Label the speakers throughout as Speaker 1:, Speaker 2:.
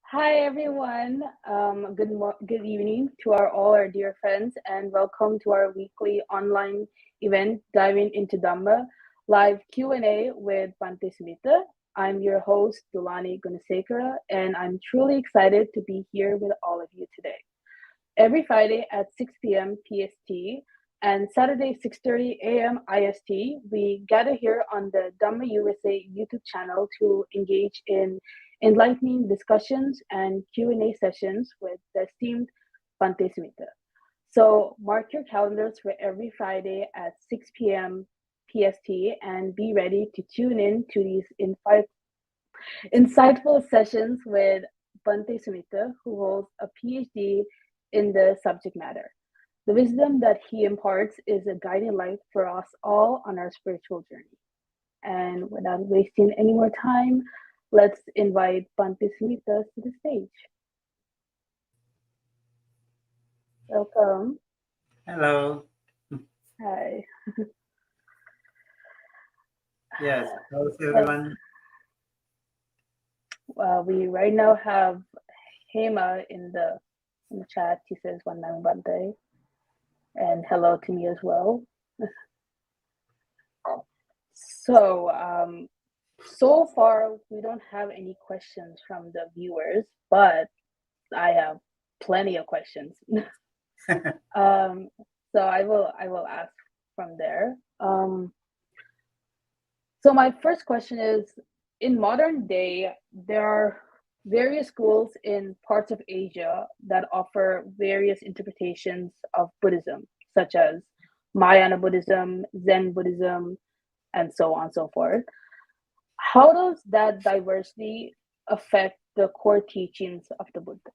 Speaker 1: Hi everyone. Good evening to all our dear friends, and welcome to our weekly online event diving into Dhamma live Q&A with Bhante Sumitta. I'm your host Dulani Gunasekara, and I'm truly excited to be here with all of you today. Every Friday at 6 p.m. PST and Saturday 6:30 a.m. IST, we gather here on the Dhamma USA YouTube channel to engage in enlightening discussions and Q&A sessions with the esteemed Bhante Sumitta. So mark your calendars for every Friday at 6 p.m. PST and be ready to tune in to these insightful sessions with Bhante Sumitta, who holds a PhD in the subject matter. The wisdom that he imparts is a guiding light for us all on our spiritual journey. And without wasting any more time, let's invite Bhante Sumitta to the stage. Welcome.
Speaker 2: Hello.
Speaker 1: Hi.
Speaker 2: Yes, how's everyone?
Speaker 1: We right now have Hema in the chat. He says Vandam Bhante, and hello to me as well. So far we don't have any questions from the viewers, but I have plenty of questions. So I will ask from there. So my first question is, in modern day, there are various schools in parts of Asia that offer various interpretations of Buddhism, such as Mahayana Buddhism, Zen Buddhism, and so on and so forth. How does that diversity affect the core teachings of the Buddha?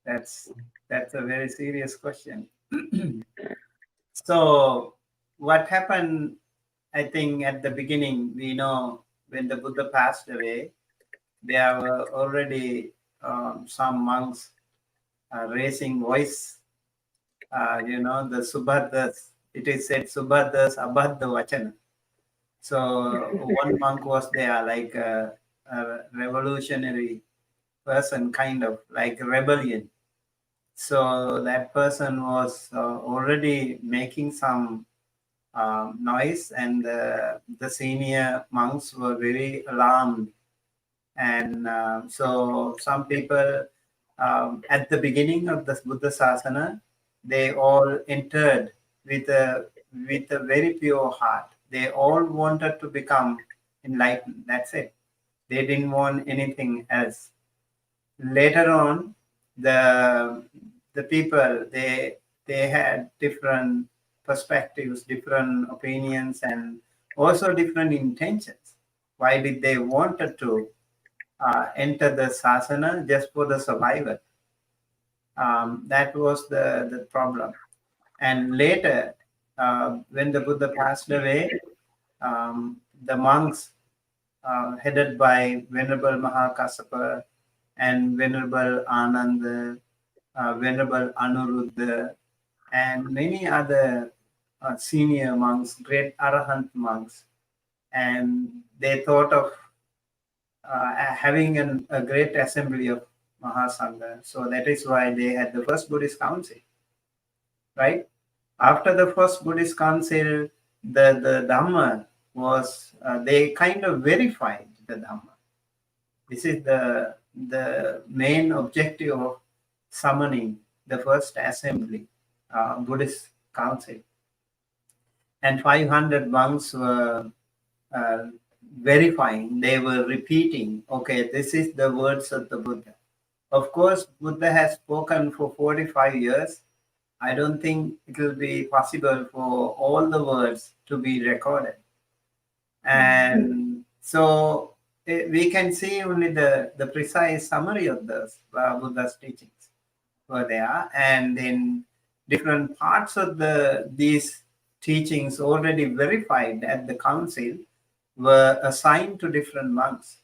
Speaker 2: That's a very serious question. So what happened, I think at the beginning, we know when the Buddha passed away, there were already some monks raising voice, the Subhaddas. It is said Subhaddas Abhadda Vachana. So one monk was there, like a revolutionary person, kind of like a rebellion. So that person was already making some noise, and the senior monks were very alarmed. And so some people at the beginning of the Buddha Sasana, they all entered with a very pure heart. They all wanted to become enlightened. That's it. They didn't want anything else. Later on, the people, they had different perspectives, different opinions, and also different intentions. Why did they wanted to enter the sasana? Just for the survival. That was the problem. And later, when the Buddha passed away, the monks headed by Venerable Mahakassapa and Venerable Ananda, Venerable Anuruddha, and many other senior monks, great Arahant monks. And they thought of having a great assembly of Mahasangha. So that is why they had the first Buddhist council, right? After the first Buddhist council, the Dhamma was, they kind of verified the Dhamma. This is the main objective of summoning the first assembly, Buddhist council. And 500 monks were verifying, they were repeating, okay, this is the words of the Buddha. Of course, Buddha has spoken for 45 years. I don't think it will be possible for all the words to be recorded. And so we can see only the precise summary of the Buddha's teachings were there. And in different parts of these teachings already verified at the council were assigned to different monks.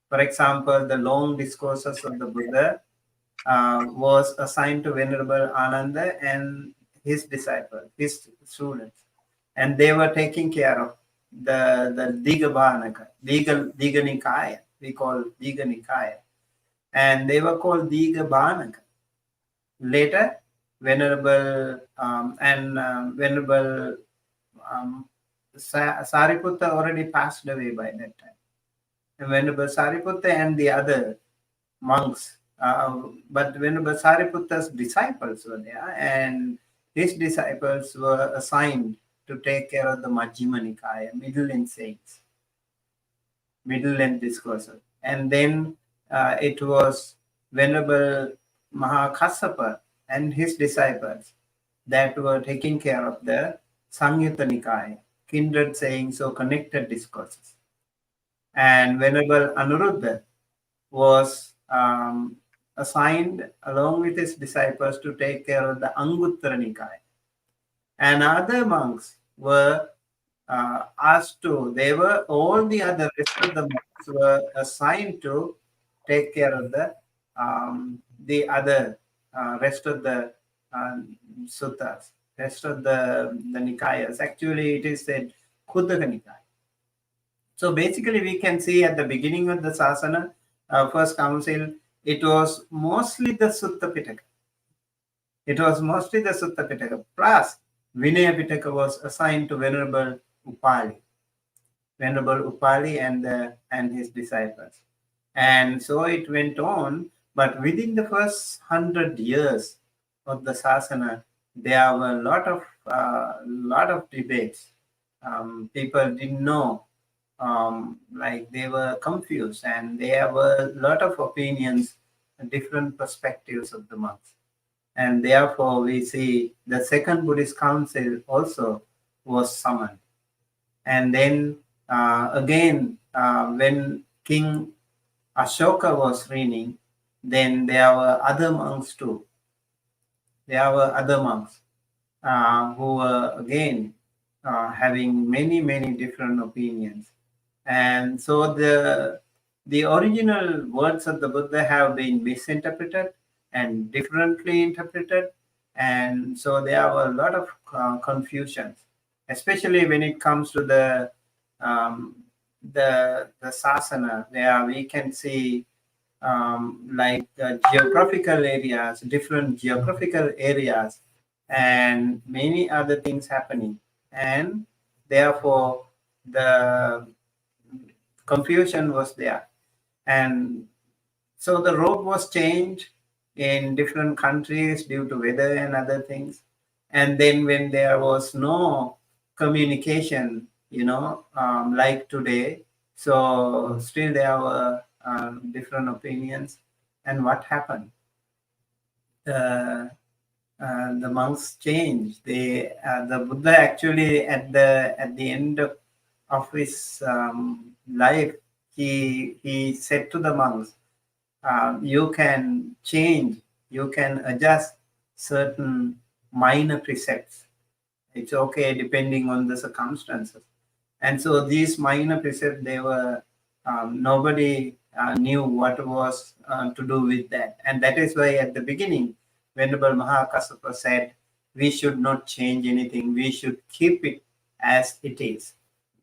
Speaker 2: For example, the long discourses of the Buddha was assigned to Venerable Ananda, and his disciples, his students, and they were taking care of the Diga Nikaya. We call Diga Nikaya, and they were called Diga. Later, Venerable Sariputta already passed away by that time. And Venerable Sariputta and the other monks, but Venerable Sariputta's disciples were there, and his disciples were assigned to take care of the Majjhima Nikaya, middle-length sayings, middle-length discourses. And then it was Venerable Mahakassapa and his disciples that were taking care of the Samyutta Nikaya, kindred sayings or connected discourses. And Venerable Anuruddha was assigned along with his disciples to take care of the Anguttara Nikaya. And other monks were asked to, all the other rest of the monks were assigned to take care of the other rest of the suttas, rest of the Nikayas. Actually, it is said Khuddaka Nikaya. So basically, we can see at the beginning of the Sasana, first council, it was mostly the Sutta Pitaka. It was mostly the Sutta Pitaka. Plus, Vinaya Pitaka was assigned to Venerable Upali. Venerable Upali and his disciples. And so it went on, but within the first 100 years of the Sasana, there were a lot of debates. People didn't know. Like they were confused, and there were a lot of opinions, different perspectives of the monks. And therefore, we see the Second Buddhist Council also was summoned. And then again, when King Ashoka was reigning, then there were other monks too. There were other monks who were again having many different opinions. And so the original words of the Buddha have been misinterpreted and differently interpreted. And so there were a lot of confusions, especially when it comes to the Sasana, where we can see like geographical areas, different geographical areas, and many other things happening. And therefore, the confusion was there. And so the road was changed in different countries due to weather and other things. And then when there was no communication, like today, so still there were different opinions. And what happened? The monks changed. The Buddha actually at the end of his life, he said to the monks, you can change, you can adjust certain minor precepts. It's okay depending on the circumstances. And so these minor precepts, they were nobody knew what was to do with that. And that is why at the beginning, Venerable Mahakassapa said, we should not change anything. We should keep it as it is.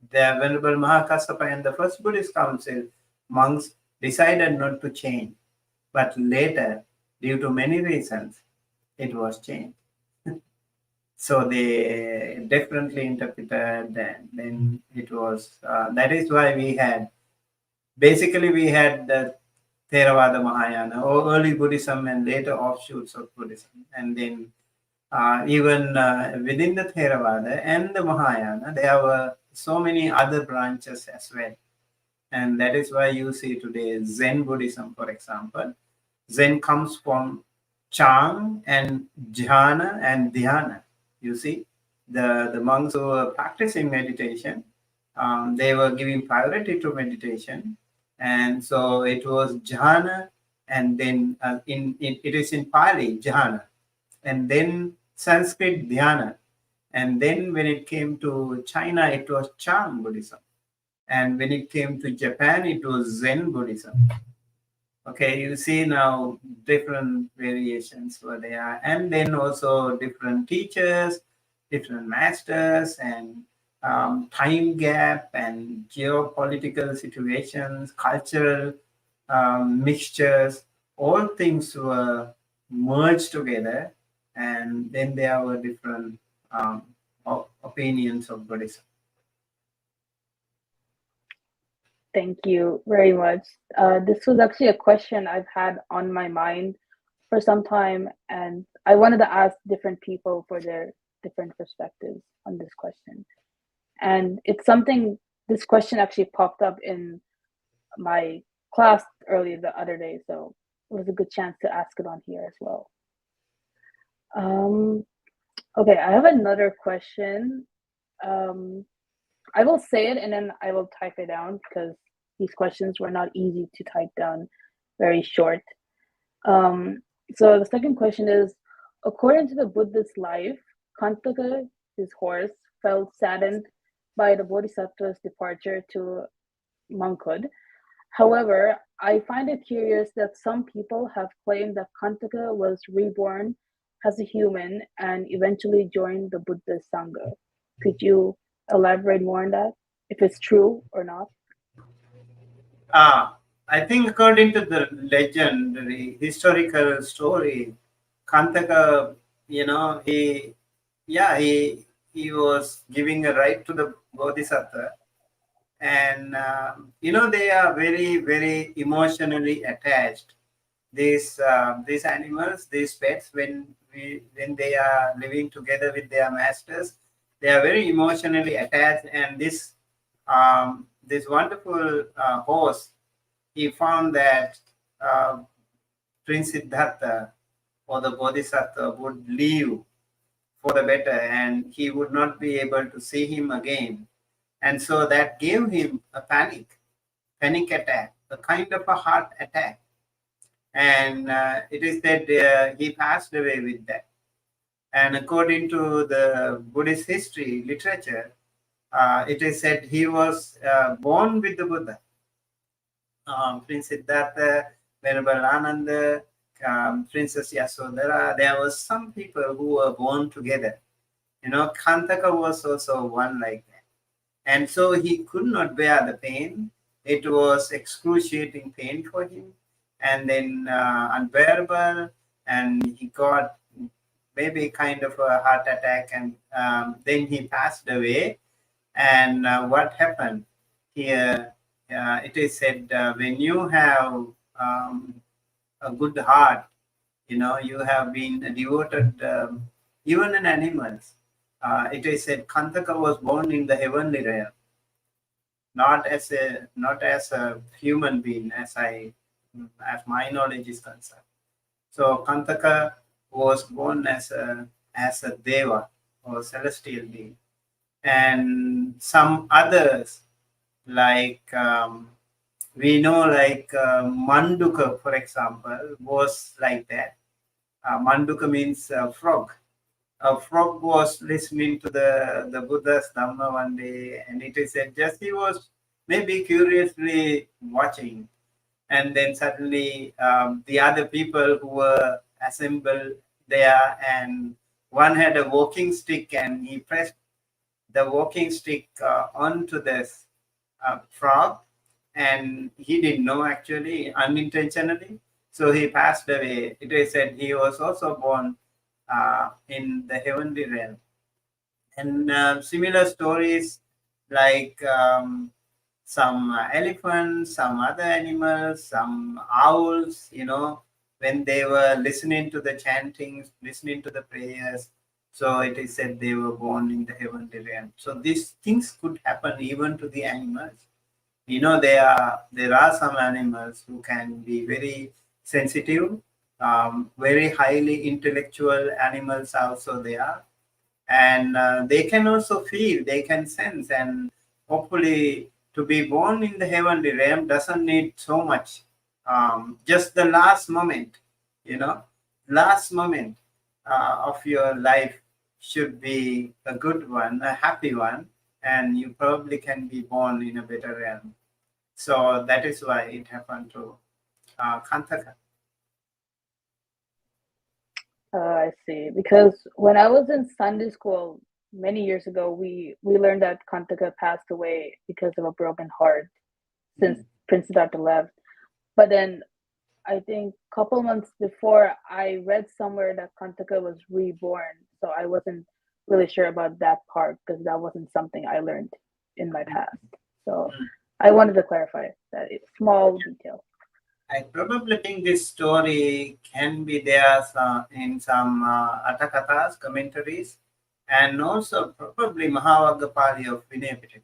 Speaker 2: The Venerable Mahakassapa and the First Buddhist Council, monks decided not to change. But later, due to many reasons, it was changed. So they differently interpreted, and then it was, that is why we had the Theravada Mahayana, or early Buddhism and later offshoots of Buddhism. And then even within the Theravada and the Mahayana, there were so many other branches as well. And that is why you see today Zen Buddhism, for example. Zen comes from Chang and Jhana and Dhyana. You see, the monks who were practicing meditation, they were giving priority to meditation. And so it was Jhana, and then it is in Pali, Jhana, and then Sanskrit, Dhyana. And then when it came to China, it was Chang Buddhism. And when it came to Japan, it was Zen Buddhism. Okay, you see now different variations were there, and then also different teachers, different masters, and time gap and geopolitical situations, cultural mixtures, all things were merged together, and then there were different opinions of Buddhism.
Speaker 1: Thank you very much. This was actually a question I've had on my mind for some time, and I wanted to ask different people for their different perspectives on this question. And it's something, this question actually popped up in my class earlier the other day, so it was a good chance to ask it on here as well. Okay, I have another question. I will say it and then I will type it down because these questions were not easy to type down, very short. So the second question is, according to the Buddhist life, Kanthaka, his horse, felt saddened by the Bodhisattva's departure to monkhood. However, I find it curious that some people have claimed that Kanthaka was reborn as a human and eventually joined the Buddhist Sangha. Could you elaborate more on that, if it's true or not?
Speaker 2: I think according to the legend, the historical story, Kanthaka, he was giving a right to the Bodhisattva, and they are very, very emotionally attached. These animals, these pets, when they are living together with their masters, they are very emotionally attached. And this wonderful horse, he found that Prince Siddhartha or the Bodhisattva would leave for the better, and he would not be able to see him again. And so that gave him a panic attack, a kind of a heart attack. And it is that he passed away with that. And according to the Buddhist history literature, it is said he was born with the Buddha. Prince Siddhartha, Venerable Ananda, Princess Yasodhara, there were some people who were born together. Kanthaka was also one like that. And so he could not bear the pain. It was excruciating pain for him, and then unbearable, and he got maybe kind of a heart attack, and then he passed away. And what happened here, it is said, when you have a good heart, you have been devoted, even in animals. It is said Kanthaka was born in the heavenly realm, not as a human being, as my knowledge is concerned. So Kanthaka was born as a deva or celestial being, and some others like we know, like Manduka, for example, was like that. Manduka means frog. A frog was listening to the Buddha's Dhamma one day, and it is said just he was maybe curiously watching, and then suddenly the other people who were assembled there, and one had a walking stick, and he pressed the walking stick onto this frog, and he didn't know, actually, unintentionally. So he passed away. It is said he was also born in the heavenly realm. And similar stories like some elephants, some other animals, some owls, when they were listening to the chantings, listening to the prayers. So it is said they were born in the heavenly realm. So these things could happen even to the animals. There are some animals who can be very sensitive, very highly intellectual animals also there, and they can also feel, they can sense, and hopefully to be born in the heavenly realm doesn't need so much. Just the last moment, last moment of your life should be a good one, a happy one, and you probably can be born in a better realm. So that is why it happened to Kanthaka.
Speaker 1: I see. Because when I was in Sunday school many years ago, we learned that Kanthaka passed away because of a broken heart since Prince Siddhartha left. But then I think a couple months before, I read somewhere that Kanthaka was reborn. So I wasn't really sure about that part because that wasn't something I learned in my past. So I wanted to clarify that small detail.
Speaker 2: I probably think this story can be there in some Atakathas, commentaries, and also probably Mahavagapali of Vinaya Pitaka.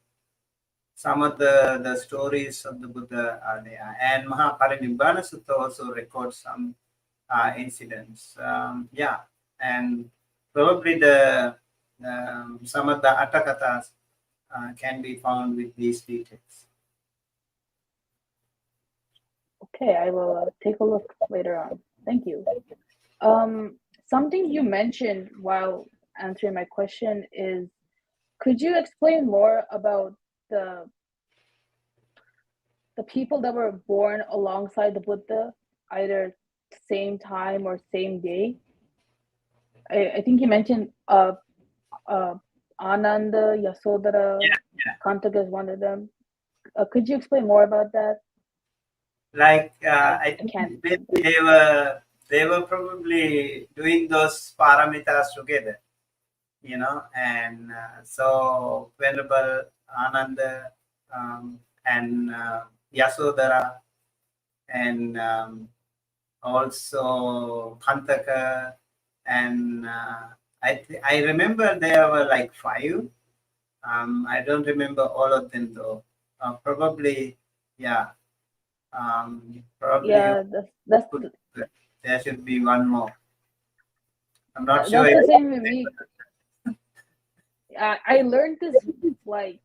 Speaker 2: Some of the stories of the Buddha are there. And Mahaparinibbana Sutta also records some incidents. Yeah, and probably some of the Atakathas can be found with these details.
Speaker 1: Okay, I will take a look later on. Thank you. Something you mentioned while answering my question is, could you explain more about the people that were born alongside the Buddha, either same time or same day? I think you mentioned Ananda, Yasodhara, Kanthaka is one of them. Could you explain more about that?
Speaker 2: Like I think they were probably doing those paramitas together, you know, and so Venerable Ananda and Yasodhara and also Kanthaka, and I remember there were like 5. I don't remember all of them though. Probably, yeah. Probably
Speaker 1: Yeah, that's
Speaker 2: there should be one more. I'm not sure.
Speaker 1: That's the same with me. I learned this like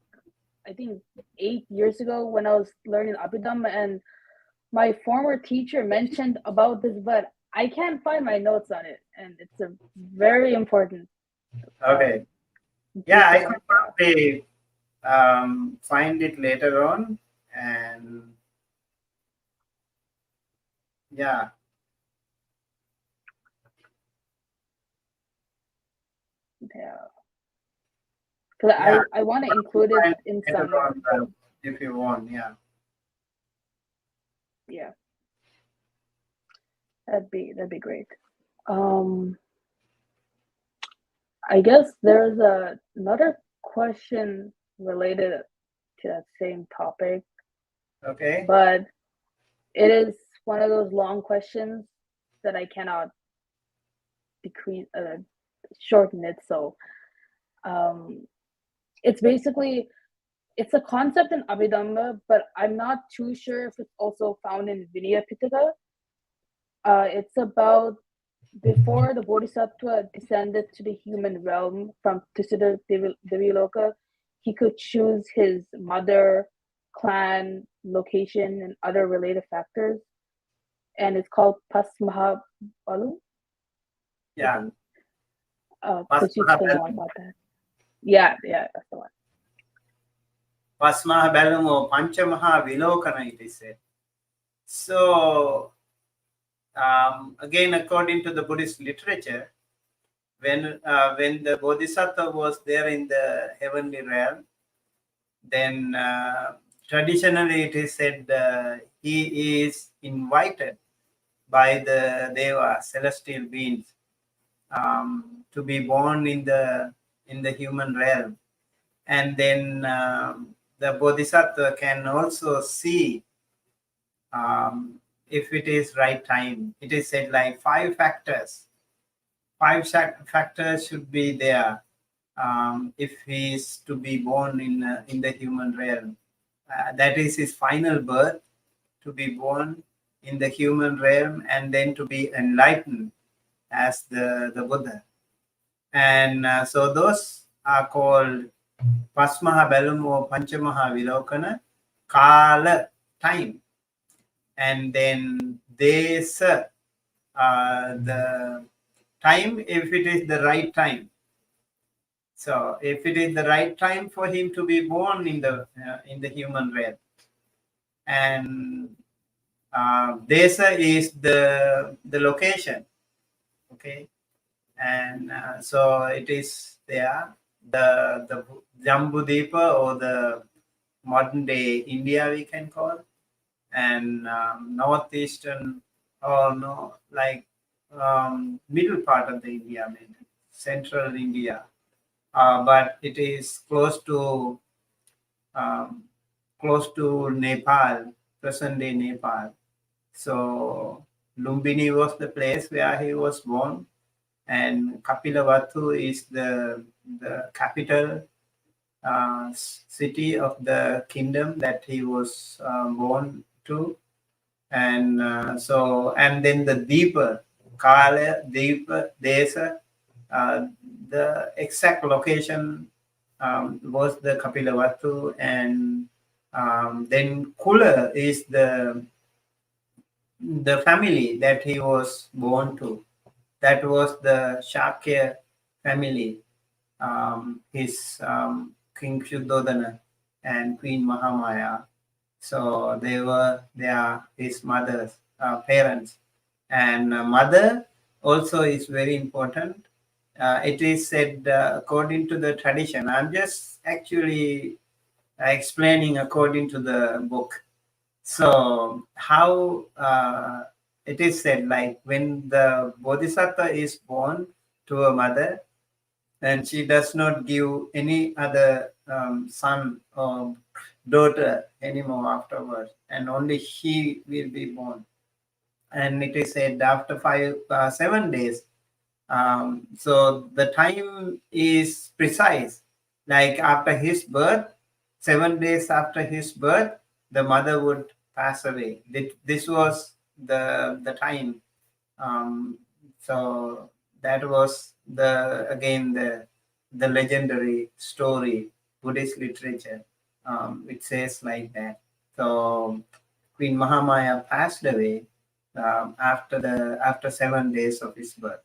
Speaker 1: I think 8 years ago when I was learning Abhidhamma, and my former teacher mentioned about this, but I can't find my notes on it, and it's a very important.
Speaker 2: Okay. Yeah, I could probably find it later on, and yeah.
Speaker 1: Yeah. Because I want to include it in some.
Speaker 2: If you want, yeah.
Speaker 1: Yeah. That'd be great. I guess there's another question related to that same topic.
Speaker 2: Okay.
Speaker 1: But it is one of those long questions that I cannot shorten it. So it's basically, it's a concept in Abhidhamma, but I'm not too sure if it's also found in Vinaya Pitaka. It's about before the Bodhisattva descended to the human realm from Tusita Deviloka, he could choose his mother, clan, location, and other related factors. And it's called Pasmaha Balu.
Speaker 2: Yeah.
Speaker 1: Could you explain more about that? Yeah, that's the one.
Speaker 2: Pasmaha Balumo Panchamaha Vilokana, it is said. So again, according to the Buddhist literature, when the Bodhisattva was there in the heavenly realm, then traditionally it is said he is invited by the Deva, celestial beings, to be born in the human realm, and then the Bodhisattva can also see if it is right time. It is said like 5 factors. 5 factors should be there if he is to be born in the human realm. That is his final birth, to be born in the human realm, and then to be enlightened as the Buddha. And so those are called Pasmaha Balum or Panchamaha Vilokana, Kala, time. And then Desa, the time, if it is the right time. So if it is the right time for him to be born in the human realm, and Desa is the location, okay, and so it is there. The Jambudipa, or the modern day India, we can call, and northeastern, or no, like middle part of the India, maybe central India, but it is um, close to Nepal, present day Nepal. So Lumbini was the place where he was born, and Kapilavatthu is the capital city of the kingdom that he was born to. And and then the deeper Kala, deeper Desa, the exact location was the Kapilavatthu, and then Kula is the family that he was born to. That was the Shakya family, his King Shuddhodana and Queen Mahamaya. So they are his mother's parents. And mother also is very important. It is said, according to the tradition, I'm just actually explaining according to the book. So how it is said, like when the Bodhisattva is born to a mother, and she does not give any other son or daughter anymore afterwards, and only he will be born. And it is said after 7 days. So the time is precise. Like after his birth, 7 days after his birth, the mother would pass away. This was the time. So that was the legendary story, Buddhist literature. It says like that. So Queen Mahamaya passed away after 7 days of his birth.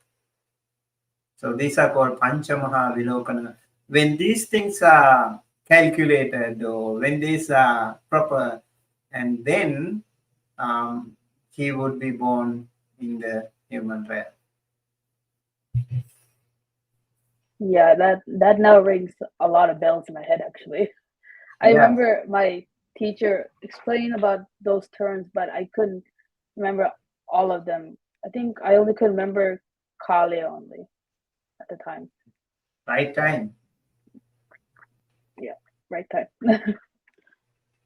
Speaker 2: So these are called Panchamaha Vilokana. When these things are calculated, or when these are proper, and then he would be born in the human realm.
Speaker 1: Yeah, that now rings a lot of bells in my head, actually. I remember my teacher explaining about those terms, but I couldn't remember all of them. I think I only could remember Kali only at the time.
Speaker 2: Right time.
Speaker 1: Yeah, right time.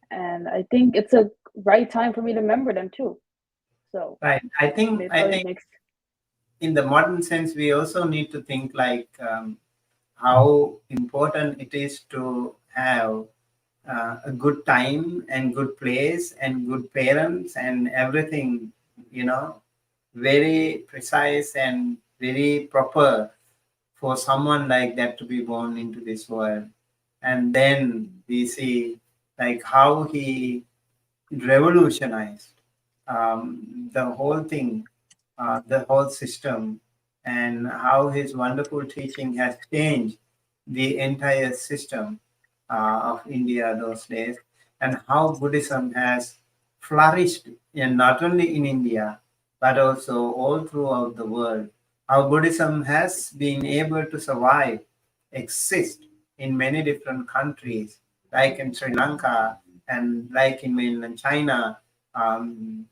Speaker 1: And I think it's a right time for me to remember them too. So
Speaker 2: right. I think in the modern sense, we also need to think like how important it is to have a good time and good place and good parents and everything, very precise and very proper for someone like that to be born into this world. And then we see like how he revolutionized the whole thing, the whole system, and how his wonderful teaching has changed the entire system of India those days, and how Buddhism has flourished not only in India but also all throughout the world. How Buddhism has been able to survive, exist in many different countries, like in Sri Lanka and like in mainland China,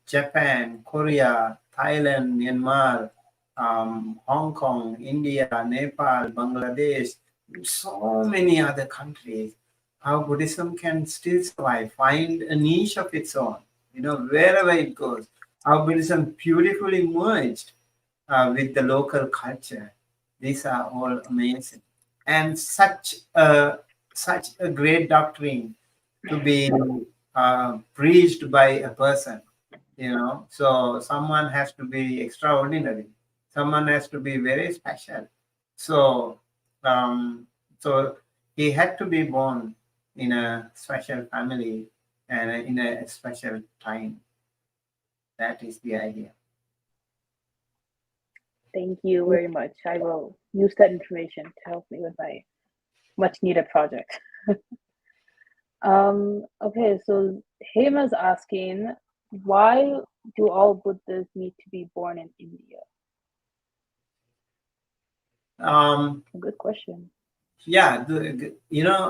Speaker 2: Japan, Korea, Thailand, Myanmar, Hong Kong, India, Nepal, Bangladesh, so many other countries. How Buddhism can still survive, find a niche of its own, wherever it goes. How Buddhism beautifully merged with the local culture. These are all amazing. And such a great doctrine to be preached by a person, So someone has to be extraordinary. Someone has to be very special. So, so he had to be born in a special family and in a special time. That is the idea.
Speaker 1: Thank you very much. I will use that information to help me with my much needed project. Okay, so Hema's asking, Why do all Buddhas need to be born in India? A good question.
Speaker 2: Yeah,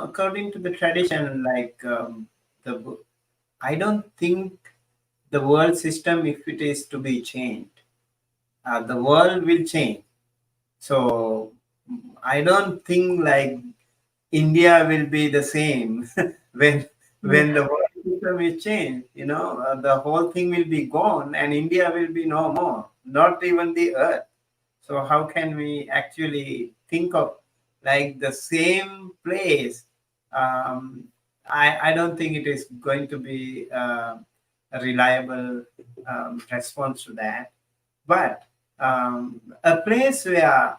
Speaker 2: according to the tradition, like I don't think the world system, if it is to be changed, the world will change. So I don't think like India will be the same when
Speaker 1: Mm.
Speaker 2: the world system is changed. The whole thing will be gone, and India will be no more, not even the earth. So how can we actually think of like the same place? I don't think it is going to be a reliable response to that. But a place where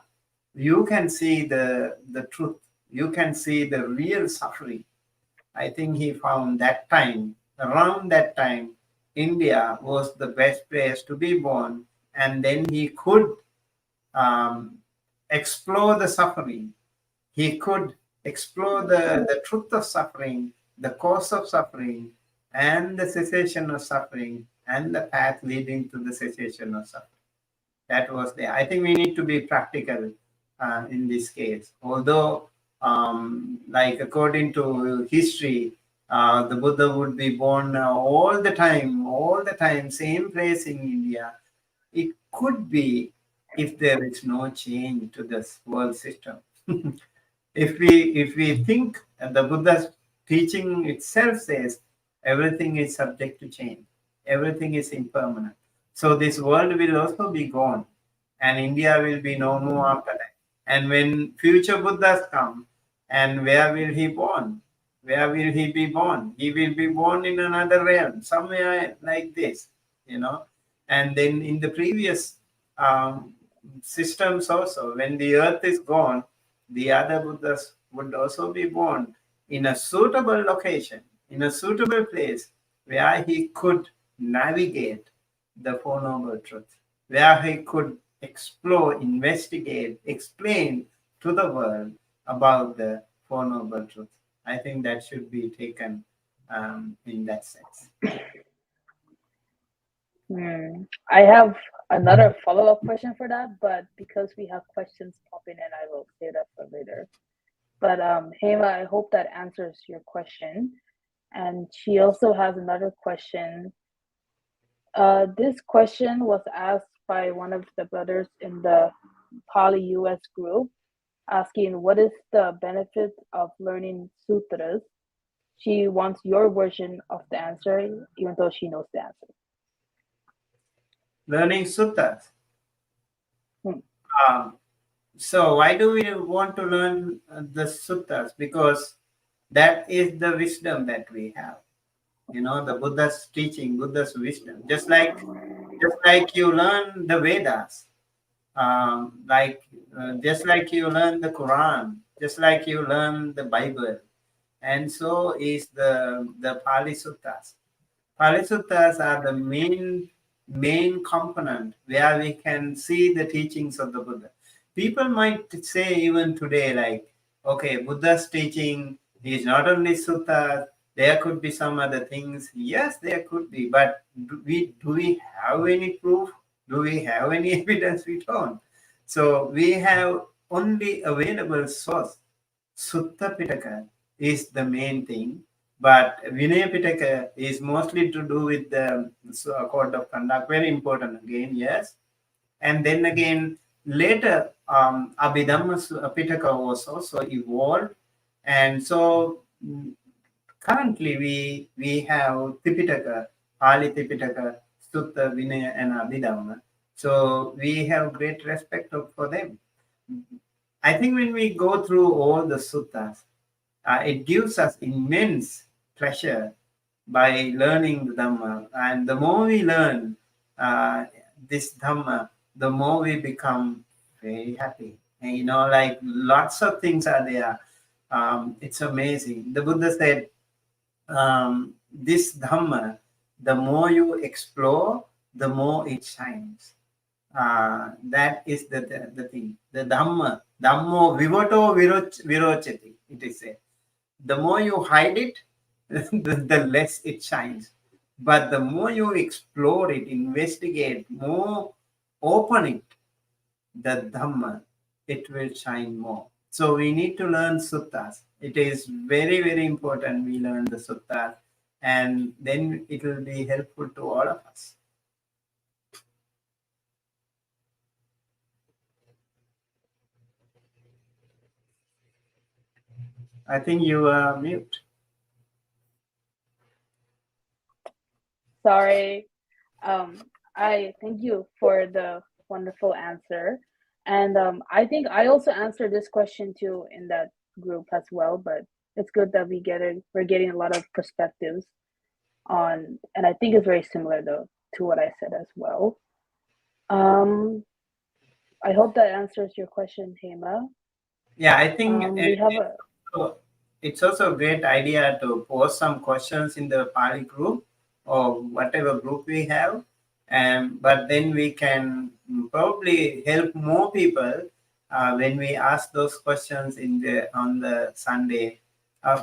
Speaker 2: you can see the truth, you can see the real suffering. I think he found that time, around that time, India was the best place to be born, and then he could um, explore the suffering. He could explore the truth of suffering, the cause of suffering, and the cessation of suffering, and the path leading to the cessation of suffering. That was there. I think we need to be practical in this case. Although, like according to history, the Buddha would be born all the time, same place in India. It could be if there is no change to this world system. If we think the Buddha's teaching itself says everything is subject to change, everything is impermanent. So this world will also be gone, and India will be no more after that. And when future Buddhas come, and where will he born? Where will he be born? He will be born in another realm, somewhere like this, you know. And then in the previous um, systems also, when the earth is gone, the other Buddhas would also be born in a suitable location, in a suitable place where he could navigate the Four Noble Truths, where he could explore, investigate, explain to the world about the Four Noble Truths. I think that should be taken in that sense.
Speaker 1: I have another follow-up question for that, but because we have questions popping in, I will save that for later. But Hema, I hope that answers your question. And she also has another question. This question was asked by one of the brothers in the Pali US group, asking what is the benefit of learning sutras. She wants your version of the answer, even though she knows the answer.
Speaker 2: Learning suttas.
Speaker 1: Hmm.
Speaker 2: So why do we want to learn the suttas? Because that is the wisdom that we have. The Buddha's teaching, Buddha's wisdom. Just like you learn the Vedas, just like you learn the Quran, just like you learn the Bible, and so is the Pali Suttas. Pali Suttas are the main component where we can see the teachings of the Buddha. People might say even today, like, okay, Buddha's teaching is not only sutta, there could be some other things. Yes, there could be, but do we have any proof? Do we have any evidence? We don't. So we have only available source. Sutta Pitaka is the main thing, but Vinaya Pitaka is mostly to do with the code of conduct. Very important again, yes. And then again, later, Abhidhamma Pitaka was also evolved. And so currently we have Tipitaka, Pali Tipitaka, Sutta, Vinaya, and Abhidhamma. So we have great respect for them. I think when we go through all the suttas, it gives us immense pleasure by learning the Dhamma. And the more we learn this Dhamma, the more we become very happy. And, like lots of things are there. It's amazing. The Buddha said, this Dhamma, the more you explore, the more it shines. That is the thing. The Dhammo vivato virochati, it is said. The more you hide it, the less it shines. But the more you explore it, investigate, more open it, the Dhamma, it will shine more. So we need to learn suttas. It is very, very important we learn the suttas, and then it will be helpful to all of us. I think you are mute.
Speaker 1: Sorry. I thank you for the wonderful answer. And I think I also answered this question too in that group as well, but it's good that we're getting a lot of perspectives on, and I think it's very similar though to what I said as well. Um, I hope that answers your question, Hema.
Speaker 2: Yeah, I think
Speaker 1: We have a
Speaker 2: it's also a great idea to post some questions in the Pali group or whatever group we have. But then we can probably help more people when we ask those questions on the Sunday,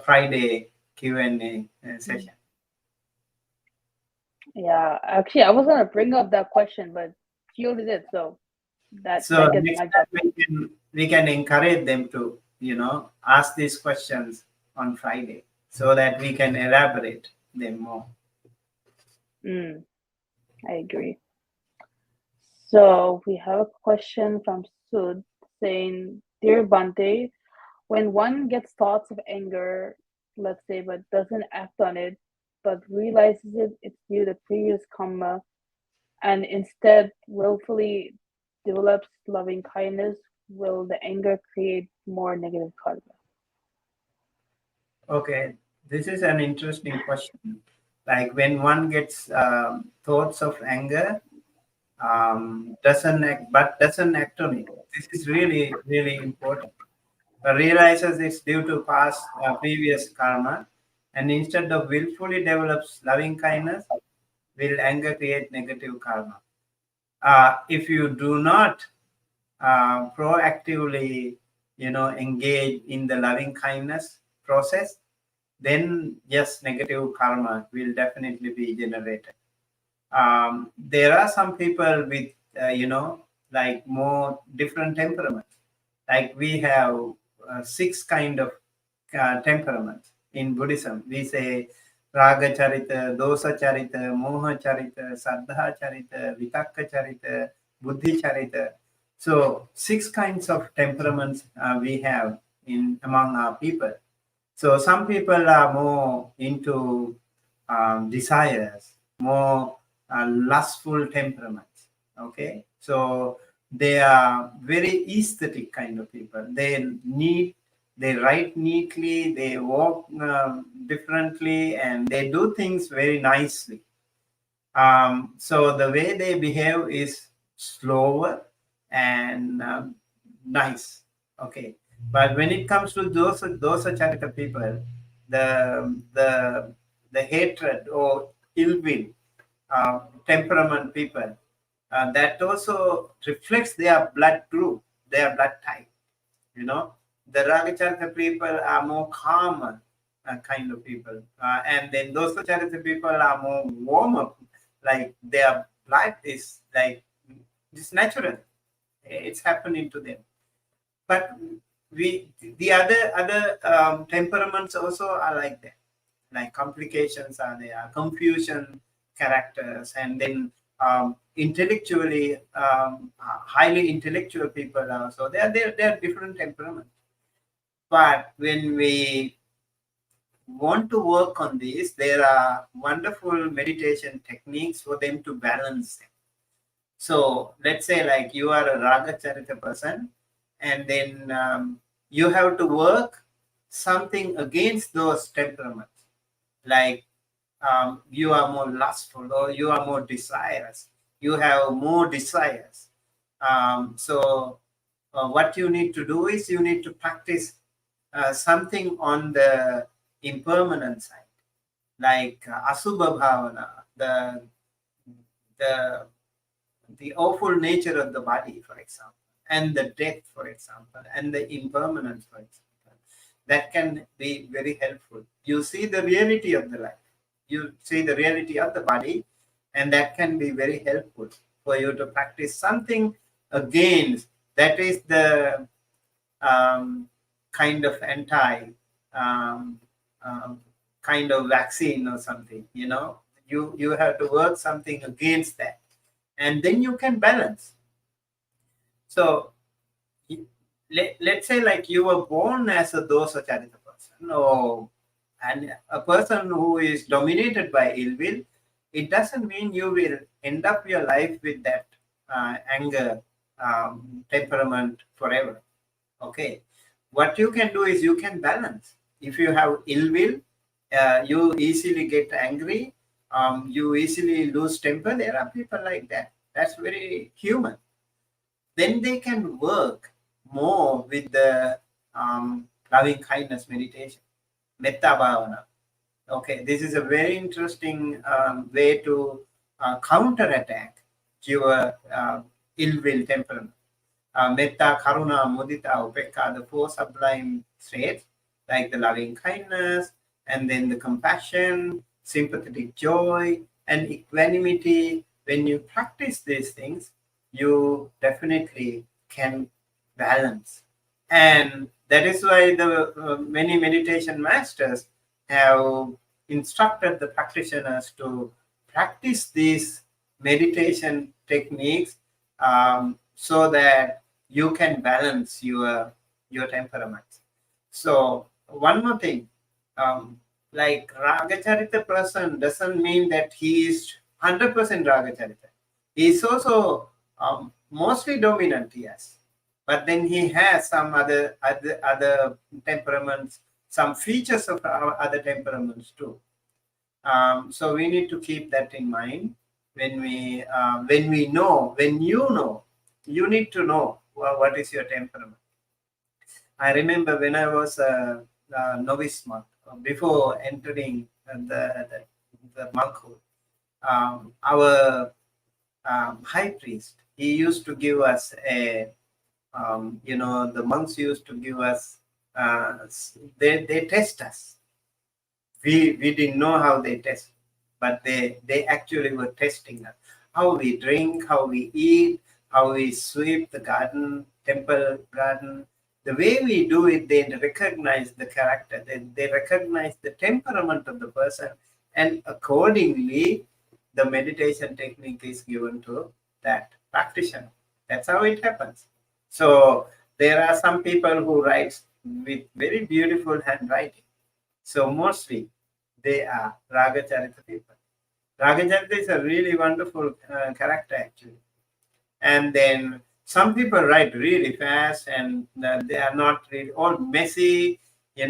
Speaker 2: Friday Q&A session.
Speaker 1: Yeah, actually, I was gonna bring up that question, but you already did, so that gets
Speaker 2: Next
Speaker 1: my
Speaker 2: time
Speaker 1: job.
Speaker 2: we can encourage them to ask these questions on Friday so that we can elaborate them more.
Speaker 1: I agree. So we have a question from Sud saying, "Dear Bhante, when one gets thoughts of anger, let's say, but doesn't act on it, but realizes it's due to previous karma, and instead willfully develops loving kindness, will the anger create more negative karma?"
Speaker 2: Okay, this is an interesting question. Like when one gets thoughts of anger, doesn't act on it. This is really, really important. Realizes it's due to past previous karma, and instead of willfully develops loving kindness, will anger create negative karma. If you do not proactively, engage in the loving kindness process, then yes, negative karma will definitely be generated. There are some people with, like more different temperaments. Like we have 6 kind of temperaments in Buddhism. We say Raga Charita, Dosa Charita, Moha Charita, Saddha Charita, Vitakka Charita, Buddhi Charita. So 6 kinds of temperaments we have in among our people. So some people are more into desires, more lustful temperaments. Okay, so they are very aesthetic kind of people. They write neatly, they walk differently, and they do things very nicely. So the way they behave is slower and nice. Okay, but when it comes to those charita people, the hatred or ill will temperament people, that also reflects their blood group, their blood type. The Ragacharita people are more calmer kind of people, and then those Charita people are more warmer, like their blood is like it's natural, it's happening to them. But the other temperaments also are like that, like complications are there, confusion characters, and then intellectually highly intellectual people also. They are different temperaments. But when we want to work on this, there are wonderful meditation techniques for them to balance them. So let's say like you are a Raga Charita person, and then you have to work something against those temperaments. Like you are more lustful, or you are more desirous. You have more desires. So what you need to do is you need to practice something on the impermanent side, like asubha bhavana, the the awful nature of the body, for example, and the death, for example, and the impermanence, for example. That can be very helpful. You see the reality of the life. you see the reality of the body, and that can be very helpful for you to practice something against. That is the kind of anti um, um, kind of vaccine or something. You have to work something against that, and then you can balance. So let's say like you were born as a dosa charita person, or and a person who is dominated by ill will. It doesn't mean you will end up your life with that anger temperament forever. Okay, what you can do is you can balance. If you have ill will, you easily get angry, you easily lose temper. There are people like that. That's very human. Then they can work more with the loving kindness meditation, metta bhavana. Okay, this is a very interesting way to counterattack your ill will temperament. Metta, Karuna, Mudita, Upekka, the four sublime states, like the loving kindness, and then the compassion, sympathetic joy, and equanimity. When you practice these things, you definitely can balance. And that is why the many meditation masters have instructed the practitioners to practice these meditation techniques so that you can balance your temperament. So one more thing, like Ragacharita person doesn't mean that he is 100% Ragacharita. He is also mostly dominant, yes, but then he has some other temperaments, some features of our other temperaments too. So we need to keep that in mind when you know, you need to know what is your temperament. I remember when I was a novice monk, before entering the monkhood, our high priest, he used to give us the monks used to give us, they test us. We didn't know how they test, but they actually were testing us. How we drink, how we eat, how we sweep the garden, temple garden. The way we do it, they recognize the character. They recognize the temperament of the person, and accordingly, the meditation technique is given to that practitioner. That's how it happens. So there are some people who write with very beautiful handwriting. So mostly they are Ragacharita people. Ragacharita is a really wonderful character actually. And then some people write really fast, and they are not really all messy. They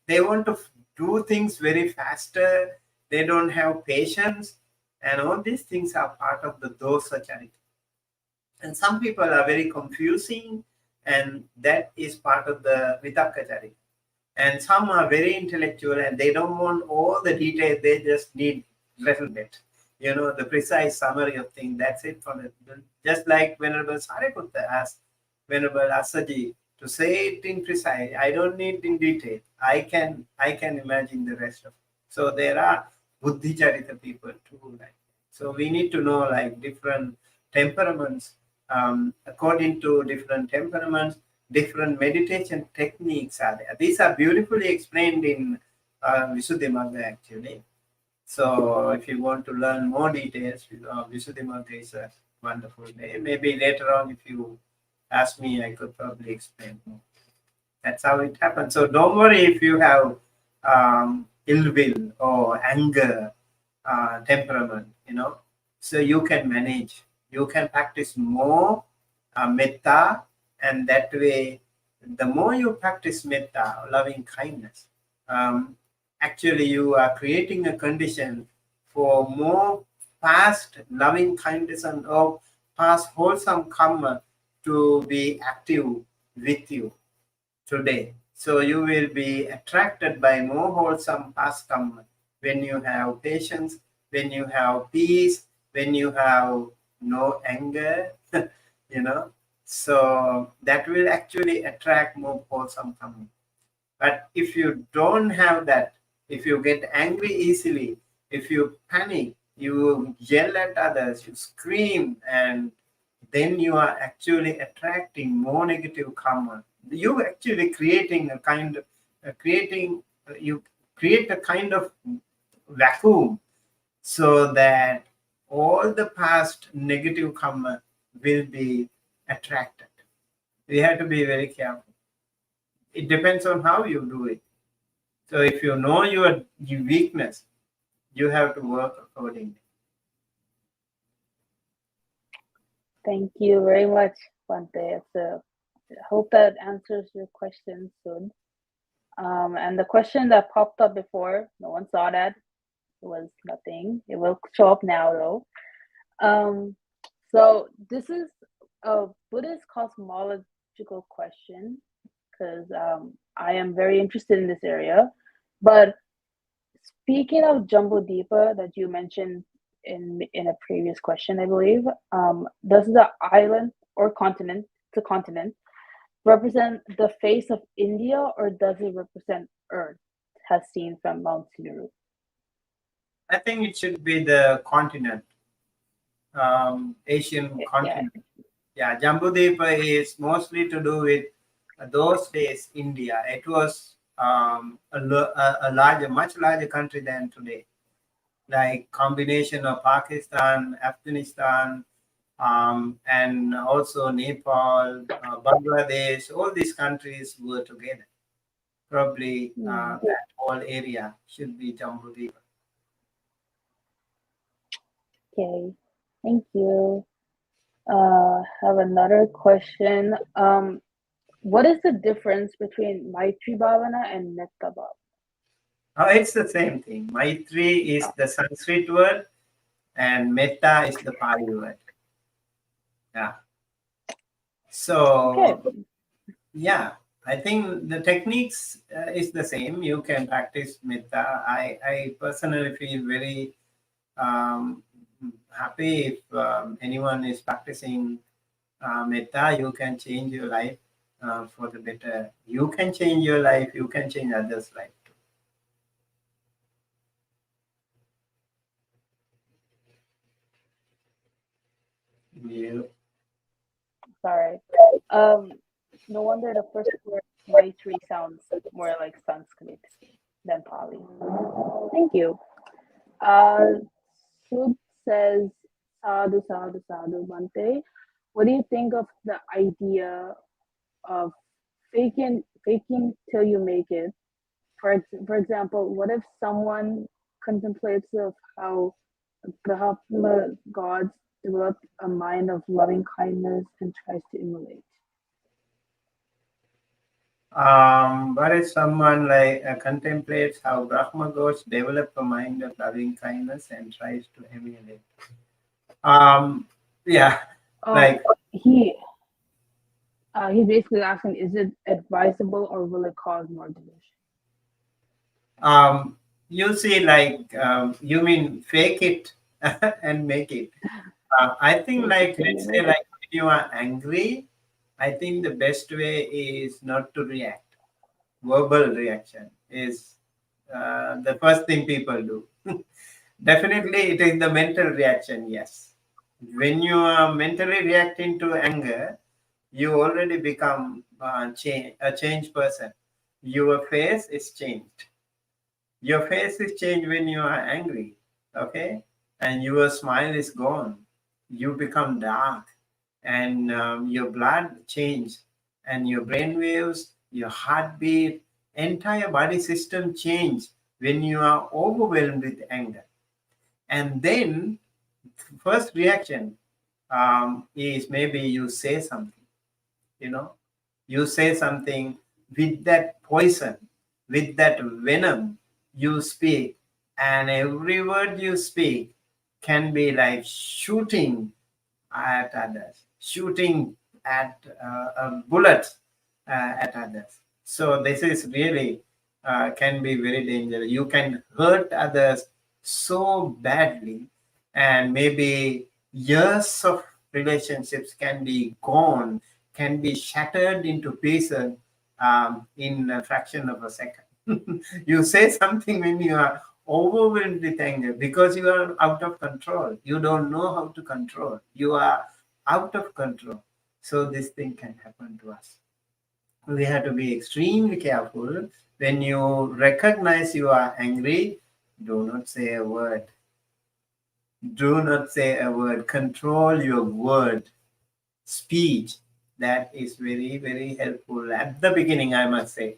Speaker 2: want to do things very faster. They don't have patience, and all these things are part of the dosa charita. And some people are very confusing, and that is part of the vitakka charita. And some are very intellectual, and they don't want all the details. They just need little bit, the precise summary of things. That's it for them. Just like Venerable Sariputta asked Venerable Asaji to say it in precise. I don't need in detail. I can imagine the rest of it. So there are Buddhi Charita people too. Like, so we need to know like different temperaments. According to different temperaments, different meditation techniques are there. These are beautifully explained in Visuddhimagga actually. So if you want to learn more details, Visuddhimagga is a wonderful day. Maybe later on, if you ask me, I could probably explain more. That's how it happens. So don't worry if you have ill will or anger temperament, so you can manage. You can practice more metta, and that way, the more you practice metta, loving kindness, actually you are creating a condition for more past loving kindness and of past wholesome karma to be active with you today. So you will be attracted by more wholesome past karma when you have patience, when you have peace, when you have no anger, so that will actually attract more wholesome karma. But if you don't have that, if you get angry easily, if you panic, you yell at others, you scream, and then you are actually attracting more negative karma. You actually creating a kind of you create a kind of vacuum, so that all the past negative karma will be attracted. We have to be very careful. It depends on how you do it. So if you know your weakness, you have to work accordingly.
Speaker 1: Thank you very much, Bhante. I hope that answers your question soon. And the question that popped up before, no one saw that. It was nothing. It will show up now, though. So this is a Buddhist cosmological question, because I am very interested in this area. But speaking of Jambudvipa that you mentioned in a previous question, I believe, does the island or continent, the continent, represent the face of India, or does it represent Earth, as seen from Mount Sineru?
Speaker 2: I think it should be the continent, Asian continent. Yeah, Jambudvipa is mostly to do with those days India. It was a much larger country than today. Like combination of Pakistan, Afghanistan, and also Nepal, Bangladesh. All these countries were together. Probably that whole area should be Jambudvipa.
Speaker 1: Okay, thank you. Have another question. What is the difference between Maitri Bhavana and Metta Bhavana?
Speaker 2: It's the same thing. Maitri is the Sanskrit word, and Metta is the Pali word. Yeah. So, yeah, I think the techniques is the same. You can practice Metta. I personally feel very happy if anyone is practicing Metta. You can change your life for the better. You can change your life. You can change others' life. Yeah.
Speaker 1: Sorry. No wonder the first word Maitri sounds more like Sanskrit than Pali. Thank you. Sud says, Sadhu, Sadhu, Sadhu, Bhante. What do you think of the idea of faking till you make it? For example, what if someone contemplates of how Brahma gods developed a mind of loving kindness and tries to emulate?
Speaker 2: But if someone like contemplates how Brahma gods develop a mind of loving kindness and tries to emulate. Yeah, like
Speaker 1: he's basically asking, is it advisable or will it cause more delusion?
Speaker 2: You see, like you mean fake it and make it. I think like let's say like when you are angry, I think the best way is not to react. Verbal reaction is the first thing people do. Definitely, it is the mental reaction. Yes, when you are mentally reacting to anger, you already become a changed person. Your face is changed. Your face is changed when you are angry, okay? And your smile is gone. You become dark, and your blood changes, and your brain waves, your heartbeat, entire body system change when you are overwhelmed with anger. And then, first reaction is maybe you say something, you know, you say something with that poison, with that venom you speak, and every word you speak can be like shooting at others, shooting at bullets at others. So this is really can be very dangerous. You can hurt others so badly, and maybe years of relationships can be gone, can be shattered into pieces in a fraction of a second. You say something when you are overwhelmed with anger because you are out of control. You don't know how to control. You are out of control. So this thing can happen to us. We have to be extremely careful. When you recognize you are angry, do not say a word. Do not say a word. Control your word, speech. That is very, very helpful at the beginning, I must say.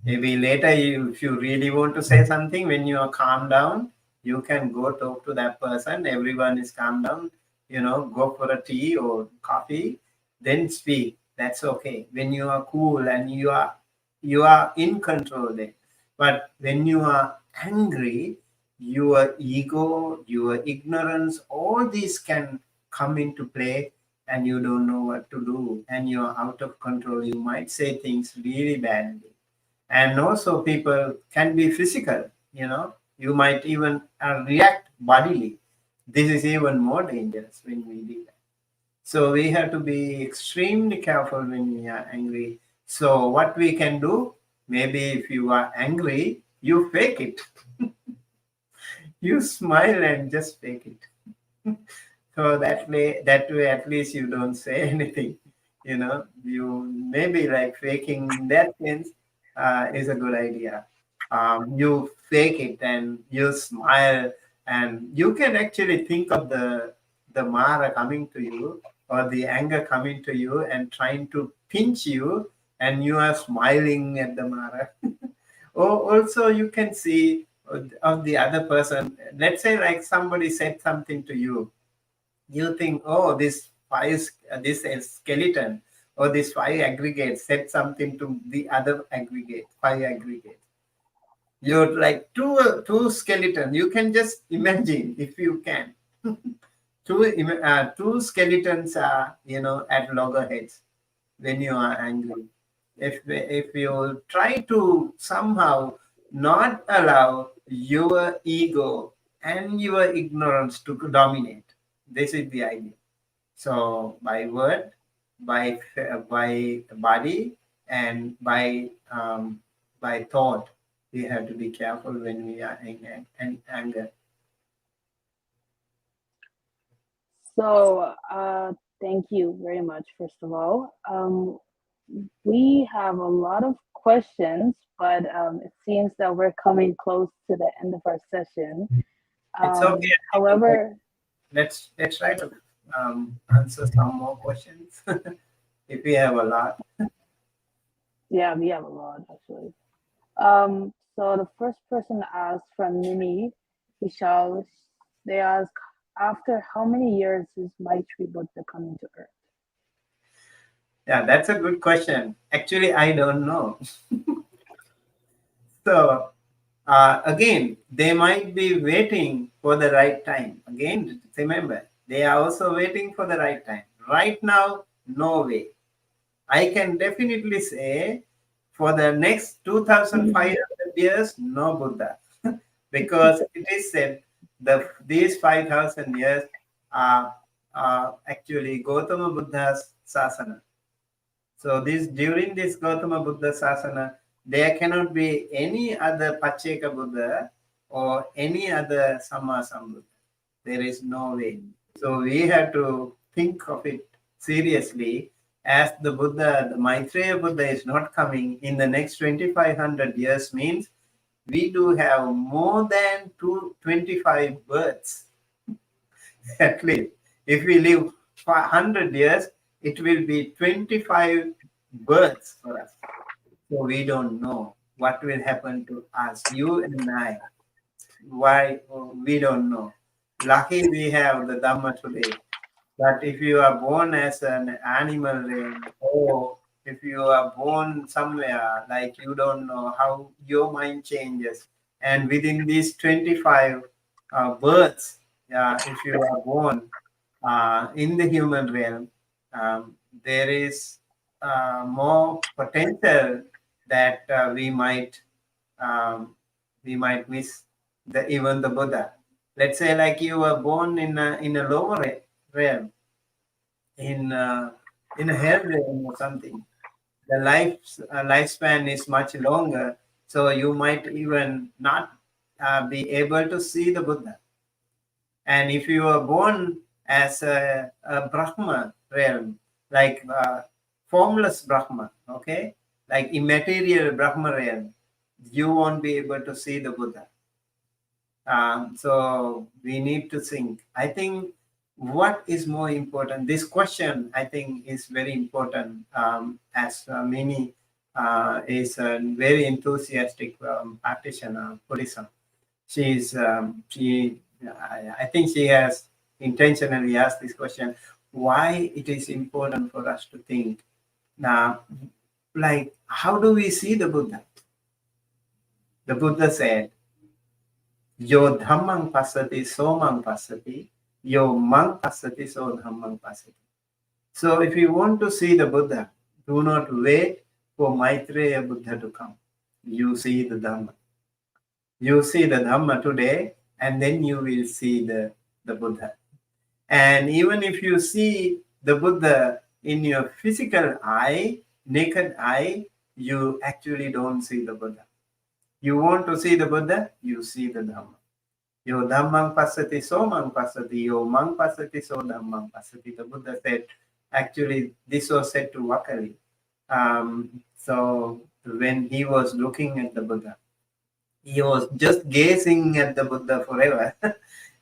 Speaker 2: Maybe later, if you really want to say something, when you are calm down, you can go talk to that person. Everyone is calm down. Go for a tea or coffee, then speak. That's okay. When you are cool and you are in control then. But when you are angry, your ego, your ignorance, all these can come into play, and you don't know what to do, and you are out of control. You might say things really badly. And also people can be physical. You might even react bodily. This is even more dangerous when we do that. So we have to be extremely careful when we are angry. So what we can do, maybe if you are angry, you fake it. You smile and just fake it. So that way at least you don't say anything. You maybe like faking in that sense is a good idea. You fake it and you smile, and you can actually think of the Mara coming to you or the anger coming to you and trying to pinch you, and you are smiling at the Mara. Or also you can see of the other person. Let's say like somebody said something to you. You think, oh, this skeleton or this five aggregate said something to the other aggregate, five aggregate. You're like two skeleton. You can just imagine if you can. Two skeletons are at loggerheads when you are angry. If you try to somehow not allow your ego and your ignorance to dominate, this is the idea. So by word, by body, and by thought, we have to be careful when we are in anger.
Speaker 1: So, thank you very much, first of all. We have a lot of questions, but it seems that we're coming close to the end of our session.
Speaker 2: It's okay.
Speaker 1: However,
Speaker 2: Let's try to answer some more questions if we have a lot.
Speaker 1: yeah, we have a lot actually. So the first person asked from Nimi Vishal, they ask, after how many years is Maitreyi Buddha coming to Earth?
Speaker 2: Yeah, that's a good question. Actually, I don't know. So again, they might be waiting for the right time. Again, remember, they are also waiting for the right time. Right now, no way. I can definitely say for the next 2,500 years, no Buddha. Because it is said these 5,000 years are actually Gautama Buddha's sasana. So during this Gautama Buddha Sasana, there cannot be any other Pacheka Buddha or any other Sammasambuddha. There is no way. So we have to think of it seriously, as the Buddha, the Maitreya Buddha is not coming in the next 2,500 years, means we do have more than 25 births. At least if we live 100 years, it will be 25 births for us. So we don't know what will happen to us, you and I. Why? We don't know. Lucky we have the Dhamma today. But if you are born as an animal realm, or if you are born somewhere like you don't know how your mind changes, and within these 25 births, if you are born in the human realm, there is more potential that we might miss even the Buddha. Let's say like you were born in a lower realm, in a hell realm or something. The lifespan is much longer. So you might even not be able to see the Buddha. And if you are born as a Brahma realm, like formless Brahma, okay, like immaterial Brahma realm, you won't be able to see the Buddha. So we need to think. I think what is more important? This question, I think, is very important. As Mini is a very enthusiastic practitioner of Buddhism. I think she has intentionally asked this question: why it is important for us to think? Now, like, how do we see the Buddha? The Buddha said, Yo dhammang pasati somang pasati, yo mang pasati so dhammang pasati. So if you want to see the Buddha, do not wait for Maitreya Buddha to come. You see the Dhamma. You see the Dhamma today, and then you will see the Buddha. And even if you see the Buddha in your physical eye, naked eye, you actually don't see the Buddha. You want to see the Buddha, you see the Dhamma. Yo dhammang pasati so mang pasati, yo mang pasati so dhammang pasati. The Buddha said, actually, this was said to Vakali. So when he was looking at the Buddha, he was just gazing at the Buddha forever.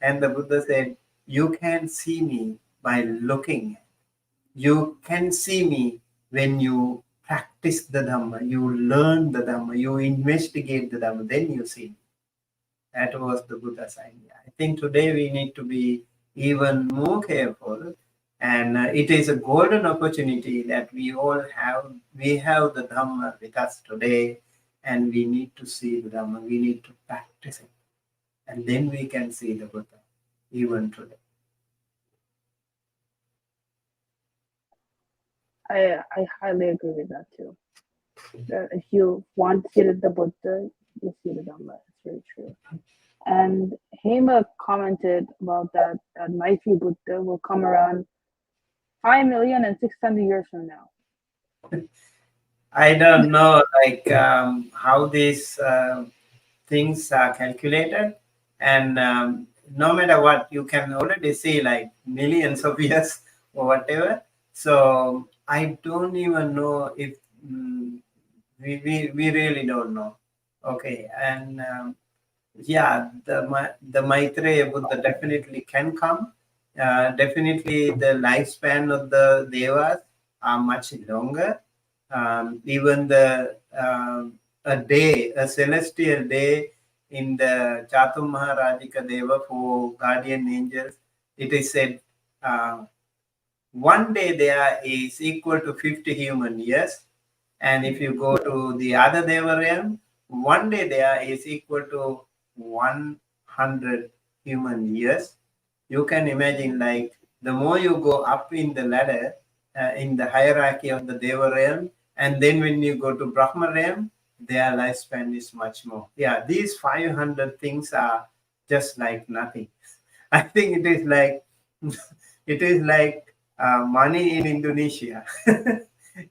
Speaker 2: And the Buddha said, you can see me by looking. You can see me when you practice the Dhamma, you learn the Dhamma, you investigate the Dhamma, then you see me. That was the Buddha's idea. I think today we need to be even more careful, and it is a golden opportunity that we all have. We have the Dhamma with us today, and we need to see the Dhamma. We need to practice it, and then we can see the Buddha even today.
Speaker 1: I highly agree with that too. That if you want to see the Buddha, you see the Dhamma. It's very true. And Hema commented about that Maitreyi Buddha will come around 5,600,000 years from now.
Speaker 2: I don't know, like how these things are calculated, and no matter what, you can already see like millions of years or whatever. So I don't even know if we really don't know. Okay, and yeah, the Maitreya Buddha definitely can come. Definitely, the lifespan of the devas are much longer. Even a celestial day in the Chatum Maharajika Deva for guardian angels, it is said one day there is equal to 50 human years. And if you go to the other Deva realm, one day there is equal to 100 human years. You can imagine, like, the more you go up in the ladder, in the hierarchy of the Deva realm, and then when you go to Brahma realm, their lifespan is much more. Yeah, these 500 things are just like nothing. I think it is like money in Indonesia.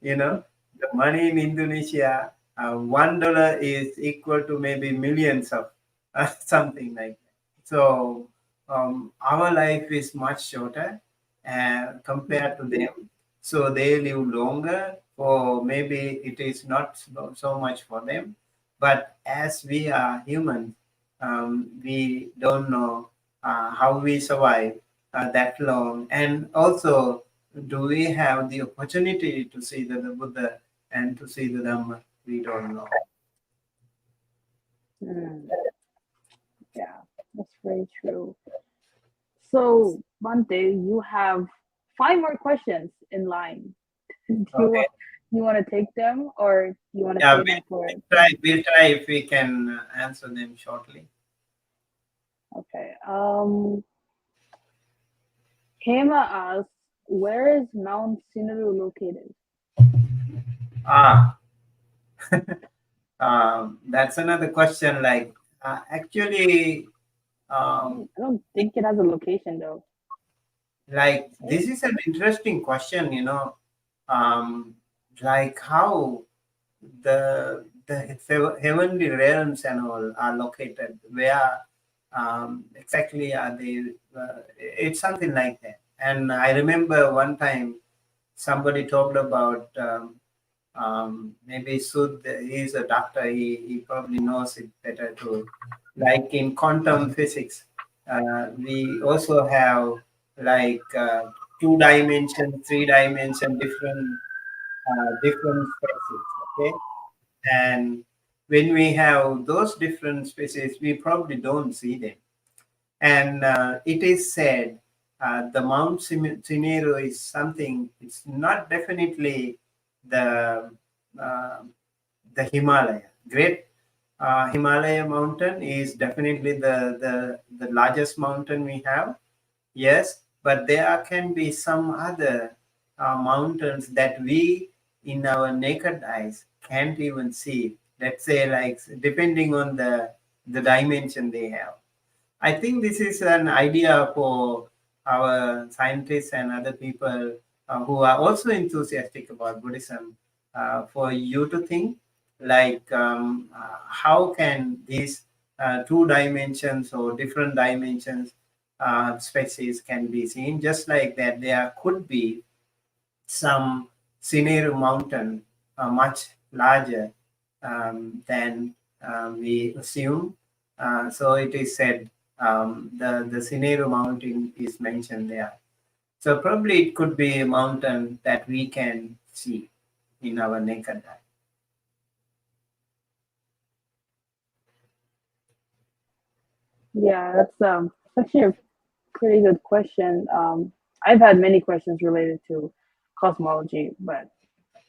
Speaker 2: You know, the money in Indonesia, $1 is equal to maybe millions of something like that. So our life is much shorter compared to them. So they live longer, or maybe it is not so much for them. But as we are humans, we don't know how we survive that long. And also, do we have the opportunity to see the Buddha and to see the Dhamma? We don't know.
Speaker 1: Yeah, that's very true. So, Bhante, you have 5 more questions in line.
Speaker 2: Okay.
Speaker 1: You want to take them, or you want to
Speaker 2: Yeah,
Speaker 1: say them for it?
Speaker 2: we'll try if we can answer them shortly.
Speaker 1: Okay. Hema asks, where is Mount Sineru located?
Speaker 2: That's another question. Like, actually,
Speaker 1: I don't think it has a location though.
Speaker 2: like, this is an interesting question. Like how the the heavenly realms and all are located. Where exactly are they? It's something like that. And I remember one time somebody talked about maybe Sud, he's a doctor, he probably knows it better too. Like in quantum physics, we also have like 2 dimension, 3 dimension, different spaces. Okay, and when we have those different spaces, we probably don't see them. And it is said the Mount Sineru is something. It's not definitely the uh, the Himalaya. Great Himalaya mountain is definitely the largest mountain we have. Yes, but there can be some other mountains that we, in our naked eyes, can't even see. Let's say, like depending on the dimension they have. I think this is an idea for our scientists and other people who are also enthusiastic about Buddhism, for you to think like how can these 2 dimensions or different dimensions species can be seen, just like that there could be some Sineru mountain much larger than we assume. So it is said the Sineru mountain is mentioned there. So probably it could be a mountain that we can see in our naked eye.
Speaker 1: Yeah, that's actually a pretty good question. I've had many questions related to cosmology, but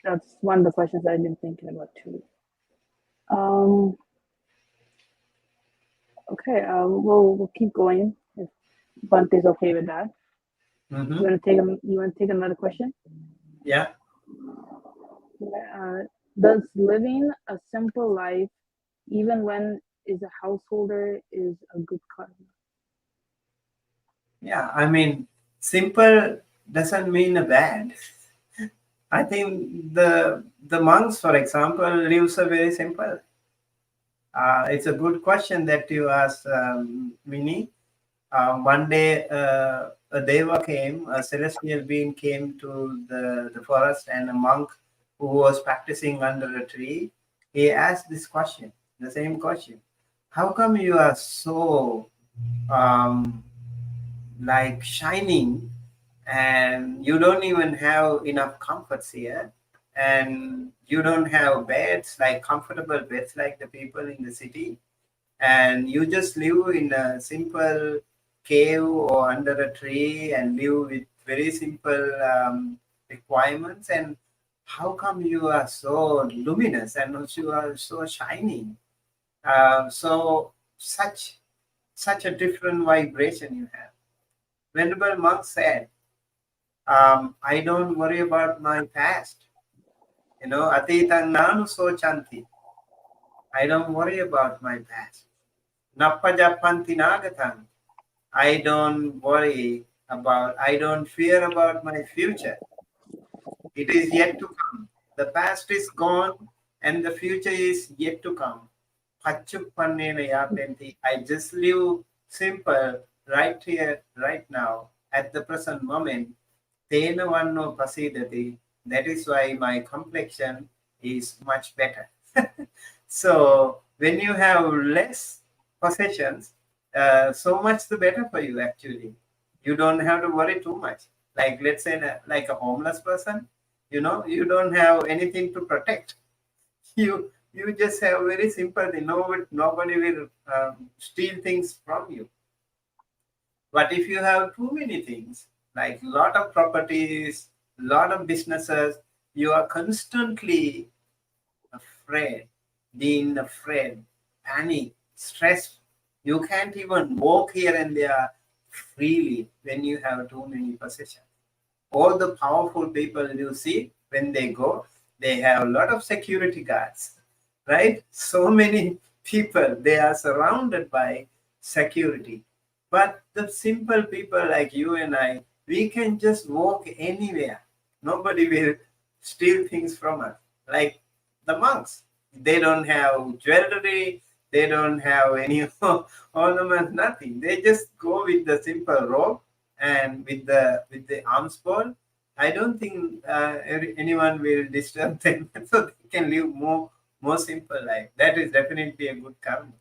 Speaker 1: that's one of the questions I've been thinking about too. Um, okay, we'll keep going if Bhante's okay with that.
Speaker 2: Mm-hmm.
Speaker 1: You want to take another question?
Speaker 2: Yeah.
Speaker 1: Does living a simple life, even when is a householder, is a good karma?
Speaker 2: Yeah, I mean, simple doesn't mean a bad. I think the monks, for example, lives a very simple. It's a good question that you asked, Minnie. One day, a deva came, a celestial being came to the forest, and a monk who was practicing under a tree, he asked this question, the same question. How come you are so um, like shining, and you don't even have enough comforts here, and you don't have beds, like comfortable beds like the people in the city, and you just live in a simple cave or under a tree and live with very simple requirements, and how come you are so luminous and you are so shining, so such a different vibration you have? Venerable monk said, I don't worry about my past. Atitang nanu so chanti. I don't worry about my past. Nappajapanti nagatang. I don't fear about my future. It is yet to come. The past is gone and the future is yet to come. Pachupannena yapenti. I just live simple right here, right now, at the present moment. Tena vanno pasidati. That is why my complexion is much better. So when you have less possessions, so much the better for you actually. You don't have to worry too much. Like let's say like a homeless person, you don't have anything to protect. You just have very simple thing. Nobody will steal things from you. But if you have too many things, like lot of properties, lot of businesses, you are constantly afraid, being afraid, panic, stress. You can't even walk here and there freely when you have too many possessions. All the powerful people you see, when they go, they have a lot of security guards, right? So many people, they are surrounded by security. But the simple people like you and I, we can just walk anywhere. Nobody will steal things from us. Like the monks, They don't have jewelry, they don't have any ornaments, nothing. They just go with the simple rope and with the arms pole. I don't think anyone will disturb them, so they can live more simple life. That is definitely a good karma.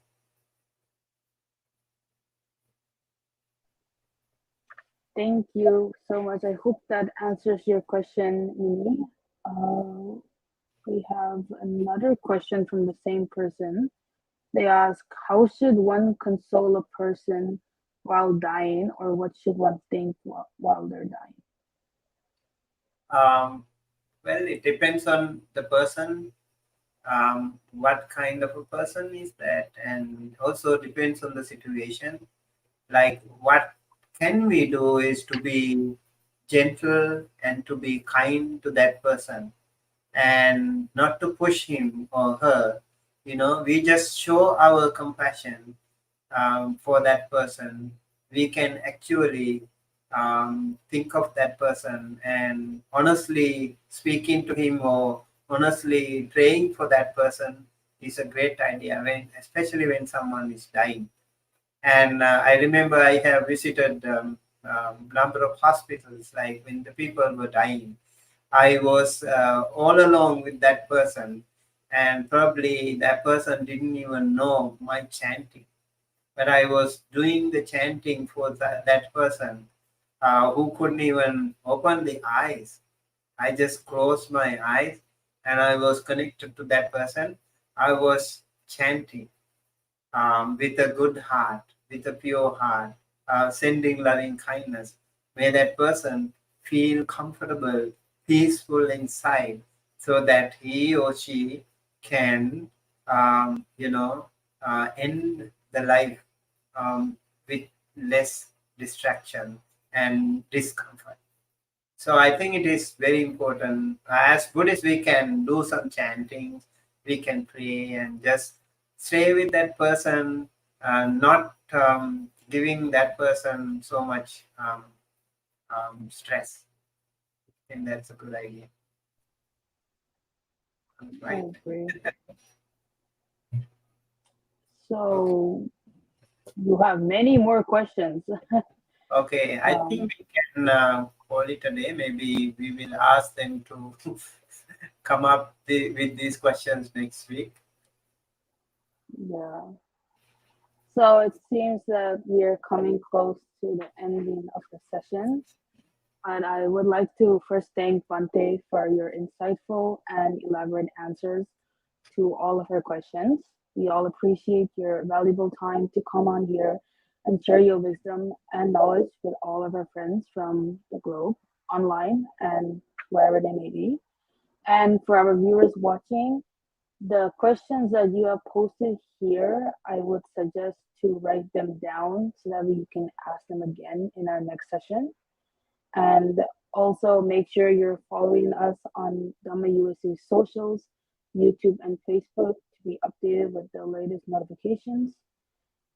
Speaker 1: Thank you so much. I hope that answers your question, Mimi. We have another question from the same person. They ask, how should one console a person while dying, or what should one think while they're dying?
Speaker 2: Well, it depends on the person, what kind of a person is that, and also depends on the situation. Like, what can we do is to be gentle and to be kind to that person and not to push him or her. We just show our compassion for that person. We can actually think of that person and honestly speaking to him or honestly praying for that person is a great idea, especially when someone is dying. And I remember I have visited number of hospitals, like when the people were dying. I was all along with that person, and probably that person didn't even know my chanting. But I was doing the chanting for that person who couldn't even open the eyes. I just closed my eyes and I was connected to that person. I was chanting with a good heart, with a pure heart, sending loving kindness. May that person feel comfortable, peaceful inside, so that he or she can, end the life with less distraction and discomfort. So I think it is very important. As Buddhists, we can do some chanting, we can pray and just stay with that person, not giving that person so much stress. I think that's a good idea. Right.
Speaker 1: Oh, great. So you have many more questions.
Speaker 2: Okay, I think we can call it a day. Maybe we will ask them to come up with these questions next week.
Speaker 1: Yeah. So it seems that we are coming close to the ending of the session. And I would like to first thank Bhante for your insightful and elaborate answers to all of our questions. We all appreciate your valuable time to come on here and share your wisdom and knowledge with all of our friends from the globe, online, and wherever they may be. And for our viewers watching, the questions that you have posted here, I would suggest to write them down so that we can ask them again in our next session. And also make sure you're following us on Dhamma USA socials, YouTube and Facebook to be updated with the latest notifications.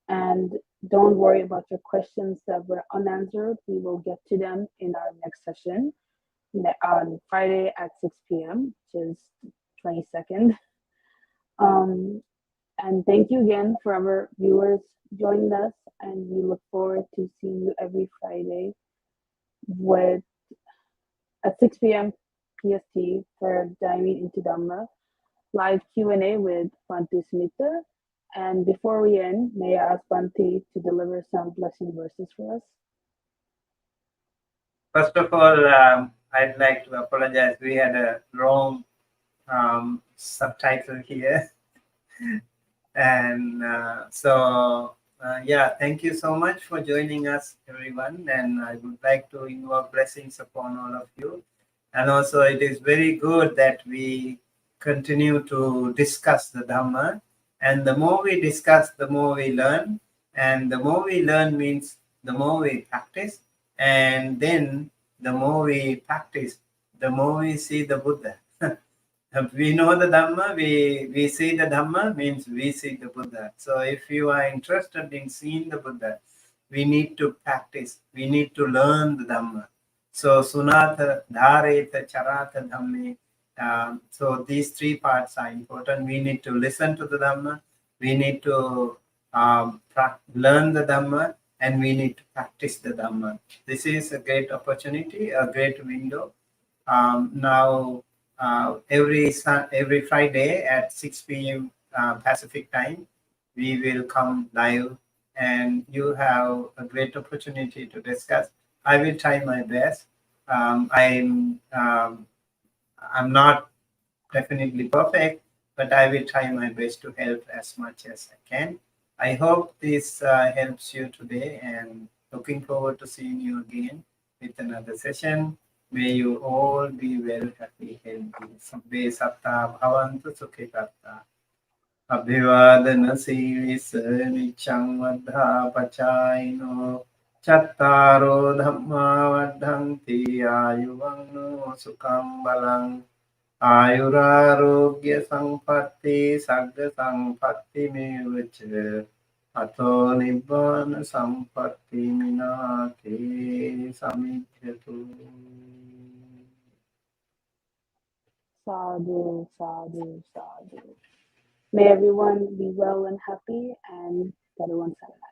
Speaker 1: And don't worry about your questions that were unanswered. We will get to them in our next session on Friday at 6 p.m., which is 22nd. And thank you again for our viewers joining us. And we look forward to seeing you every Friday with at 6 p.m. PST for diving into Dhamma, live Q&A with Bhante Sumitta. And before we end, may I ask Bhante to deliver some blessing verses for us?
Speaker 2: First of all, I'd like to apologize. We had a wrong subtitle here. And thank you so much for joining us, everyone. And I would like to invoke blessings upon all of you. And also, it is very good that we continue to discuss the Dhamma. And the more we discuss, the more we learn. And the more we learn means the more we practice. And then the more we practice, the more we see the Buddha. If we know the Dhamma, we see the Dhamma means we see the Buddha. So if you are interested in seeing the Buddha, we need to practice. We need to learn the Dhamma. So Sunatha Dhareta Charata Dhamme So these three parts are important. We need to listen to the Dhamma, we need to learn the Dhamma, and we need to practice the Dhamma. This is a great opportunity, a great window. Now, every Friday at 6 p.m. Pacific time, we will come live, and you have a great opportunity to discuss. I will try my best. I'm not definitely perfect, but I will try my best to help as much as I can. I hope this helps you today, and looking forward to seeing you again with another session. May you all be well, happy, healthy. Sabbe satta bhavantu sukhitatta. Abhivadana sivis nichang vaddha pachayino. Chattaro dhamma vaddhanti ayuvanno sukham balang. आयुरारोग्य संपत्ति सग्ग संपत्ति में अतो निब्बान संपत्ति मिनाते समिध्यतु.
Speaker 1: Sadhu, sadhu, sadhu. May everyone be well and happy, and everyone satisfied.